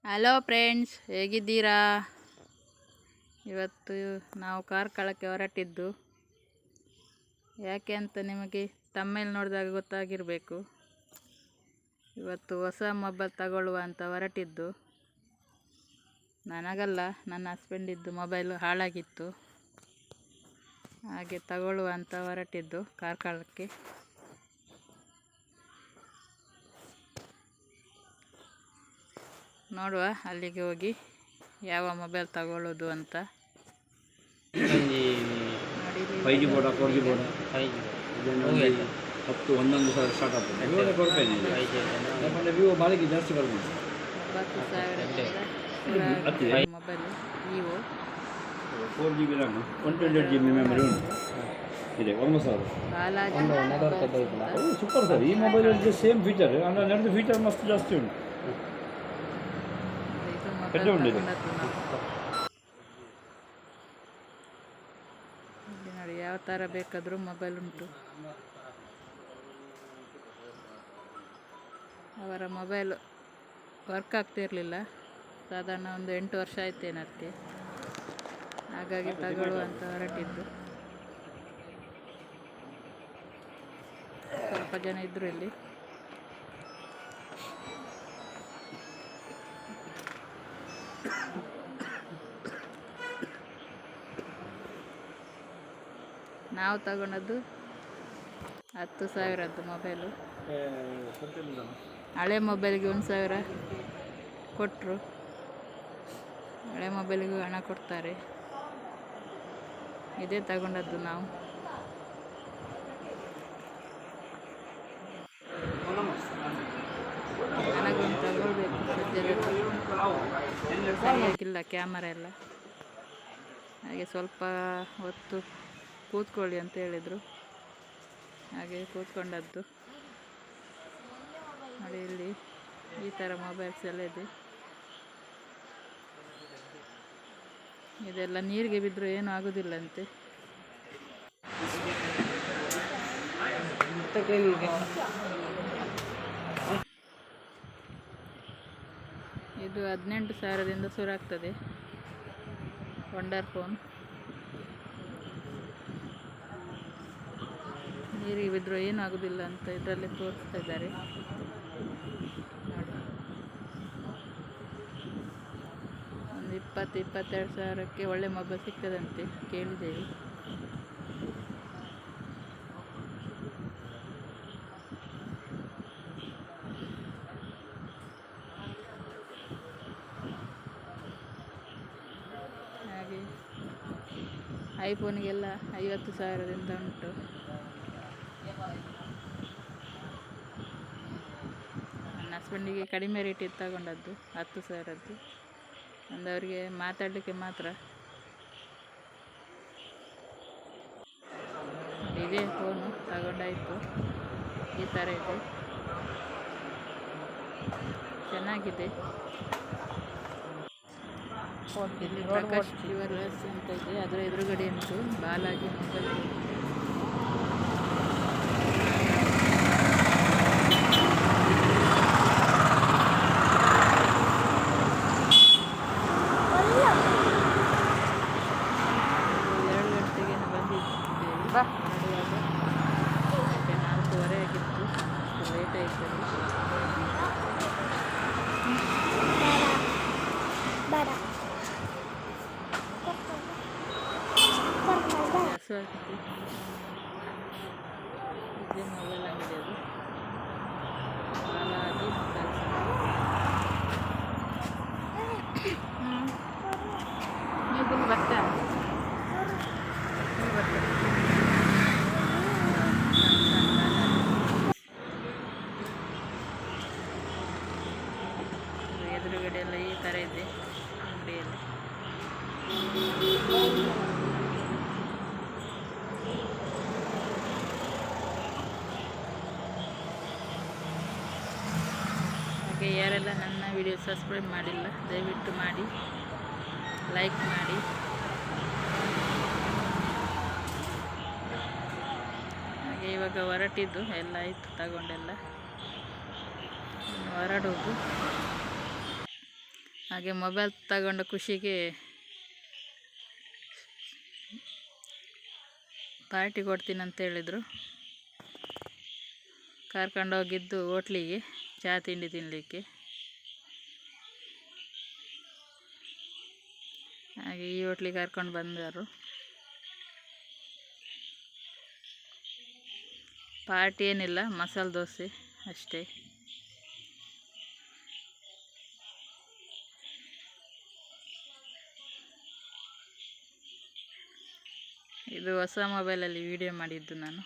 Hello friends, ಹೇಗಿದ್ದೀರಾ? ಇವತ್ತು ನಾವು ಕಾರ್ಕಳಕ್ಕೆ ಹೊರಟಿದ್ದು. ಯಾಕೆ ಅಂತ ನಿಮಗೆ ತಮ್ಮೇಲೆ ನೋಡಿದಾಗ ಗೊತ್ತಾಗಿರಬೇಕು. ಇವತ್ತು ಹೊಸ ಮೊಬೈಲ್ ತಗೊಳ್ಳುವ ಅಂತ ಹೊರಟಿದ್ದು. ನನಗಲ್ಲ, ನನ್ನ ಹಸ್ಬೆಂಡಿದ್ದು ಮೊಬೈಲು ಹಾಳಾಗಿತ್ತು, ಹಾಗೆ ತಗೊಳ್ಳುವ ಅಂತ ಹೊರಟಿದ್ದು ಕಾರ್ಕಳಕ್ಕೆ. ನೋಡುವ ಅಲ್ಲಿಗೆ ಹೋಗಿ ಯಾವ ಮೊಬೈಲ್ ತಗೊಳ್ಳೋದು ಅಂತ. ಫೈವ್ ಜಿ ಬೋರ್ಡ 4G ಬೋರ್ಡ 10-11 ಸ್ಟಾರ್ಟ್ ಆಗ್ತದೆ. ವಿವೋ ಕೊಡ್ತೇನೆ, ಯಾಕಂದರೆ ವಿವೋ ಬಾಳಿಗೆ ಜಾಸ್ತಿ ಬರ್ಬೋದು. 90,000 mobile Vivo. 4GB RAM, 128GB memory ಉಂಟು. ಇದೆ 9,000. Super sir. ಈ ಮೊಬೈಲಲ್ಲಿ ಸೇಮ್ ಫೀಚರ್, ಅಂದರೆ ನಡೆದ ಫೀಚರ್ ಮಸ್ತ್ ಜಾಸ್ತಿ ಉಂಟು. ನೋಡಿ ಯಾವ ಥರ ಬೇಕಾದರೂ ಮೊಬೈಲ್ ಉಂಟು. ಅವರ ಮೊಬೈಲ್ ವರ್ಕ್ ಆಗ್ತಿರಲಿಲ್ಲ, ಸಾಧಾರಣ ಒಂದು 8 ವರ್ಷ ಆಯ್ತೇನಕ್ಕೆ, ಹಾಗಾಗಿ ತಗೊಳ್ಳುವಂತ ಹೊರಟಿದ್ದು. ಸ್ವಲ್ಪ ಜನ ಇದ್ರು ಇಲ್ಲಿ. ನಾವು ತಗೊಂಡದ್ದು 10,000ದ್ದು ಮೊಬೈಲು. ಹಳೆ ಮೊಬೈಲಿಗೆ 1,000 ಕೊಟ್ಟರು. ಹಳೆ ಮೊಬೈಲಿಗೂ ಹಣ ಕೊಡ್ತಾರೆ. ಇದೇ ತಗೊಂಡದ್ದು ನಾವು. ನನಗೊಂದು ತಗೊಳ್ಬೇಕು, ಸರಿಯಾಗಿಲ್ಲ ಕ್ಯಾಮರಾ ಎಲ್ಲ, ಹಾಗೆ ಸ್ವಲ್ಪ ಹೊತ್ತು ಕೂತ್ಕೊಳ್ಳಿ ಅಂತ ಹೇಳಿದರು, ಹಾಗೆ ಕೂತ್ಕೊಂಡದ್ದು. ನೋಡಿ ಇಲ್ಲಿ ಈ ಥರ ಮೊಬೈಲ್ಸ್ ಎಲ್ಲ ಇದೆ. ಇದೆಲ್ಲ ನೀರಿಗೆ ಬಿದ್ದರೂ ಏನೂ ಆಗೋದಿಲ್ಲಂತೆ. ಇದು 18,000ದಿಂದ ಶುರು ಆಗ್ತದೆ ವಂಡರ್ ಫೋನ್. ನೀರಿಗೆ ಬಿದ್ದರೂ ಏನೂ ಆಗೋದಿಲ್ಲ ಅಂತ ಇದರಲ್ಲಿ ತೋರಿಸ್ತಾ ಇದ್ದಾರೆ. ನೋಡಿ, ಒಂದು 20-22 ಸಾವಿರಕ್ಕೆ ಒಳ್ಳೆ ಮೊಬೈಲ್ ಸಿಗ್ತದಂತೆ ಕೇಳಿದ್ದೇವೆ. ಹಾಗೆ ಐಫೋನಿಗೆಲ್ಲ 50,000ದಿಂದ ಉಂಟು. ನನ್ನ ಹಸ್ಬೆಂಡಿಗೆ ಕಡಿಮೆ ರೇಟಿಗೆ ತಗೊಂಡದ್ದು 10,000ದ್ದು. ಅಂದವರಿಗೆ ಮಾತಾಡಲಿಕ್ಕೆ ಮಾತ್ರ. ಇದೇ ಫೋನು ತಗೊಂಡಾಯಿತು. ಈ ಥರ ಇದೆ, ಚೆನ್ನಾಗಿದೆ. ಇಲ್ಲಿ ಪ್ರಕಾಶ್ ಜ್ಯುವೆಲ್ಲರ್ಸ್ ಅಂತ ಇದೆ, ಅದರ ಎದುರುಗಡೆ ಉಂಟು ಬಾಲಾಜಿ ಮೊಬೈಲ್. ಮತ್ತೆ 4:15 ಆಗಿತ್ತು, ಲೇಟ್ ಆಯಿತು. ಹಸು ಆಗಿತ್ತು. ಇದೇ ಮೊಬೈಲ್ ಆಗಿದೆ ಅದು, ಬಾಲಾಜಿ ಮೊಬೈಲ್. ನೀವು ಬರ್ತಾ ಎದುರುಗಡೆ ಎಲ್ಲ ಈ ಥರ ಇದೆ ಅಂಗಡಿಯಲ್ಲಿ. ಹಾಗೆ ಯಾರೆಲ್ಲ ನನ್ನ ವಿಡಿಯೋ ಸಬ್ಸ್ಕ್ರೈಬ್ ಮಾಡಿಲ್ಲ ದಯವಿಟ್ಟು ಮಾಡಿ, ಲೈಕ್ ಮಾಡಿ. ಹಾಗೆ ಇವಾಗ ಹೊರಟಿದ್ದು ಎಲ್ಲ ಆಯಿತು, ತಗೊಂಡೆಲ್ಲ ಹೊರಡೋದು. ಹಾಗೆ ಮೊಬೈಲ್ ತಗೊಂಡ ಖುಷಿಗೆ ಪಾರ್ಟಿ ಕೊಡ್ತೀನಿ ಅಂತ ಹೇಳಿದರು. ಕರ್ಕೊಂಡೋಗಿದ್ದು ಹೋಟ್ಲಿಗೆ ಚಹಾ ತಿಂಡಿ ತಿನ್ನಲಿಕ್ಕೆ. ಹಾಗೆ ಈ ಹೋಟ್ಲಿಗೆ ಕರ್ಕೊಂಡು ಬಂದರು. ಪಾರ್ಟಿ ಏನಿಲ್ಲ, ಮಸಾಲೆ ದೋಸೆ ಅಷ್ಟೇ. ಇದು ಹೊಸ ಮೊಬೈಲಲ್ಲಿ ವಿಡಿಯೋ ಮಾಡಿದ್ದು ನಾನು.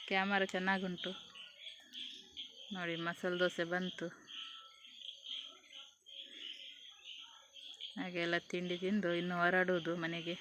ಕ್ಯಾಮರಾ ಚೆನ್ನಾಗುಂಟು ನೋಡಿ. ಮಸಾಲೆ ದೋಸೆ ಬಂತು. ಹಾಗೆಲ್ಲ ತಿಂಡಿ ತಿಂದು ಇನ್ನು ಹೊರಡುವುದು ಮನೆಗೆ.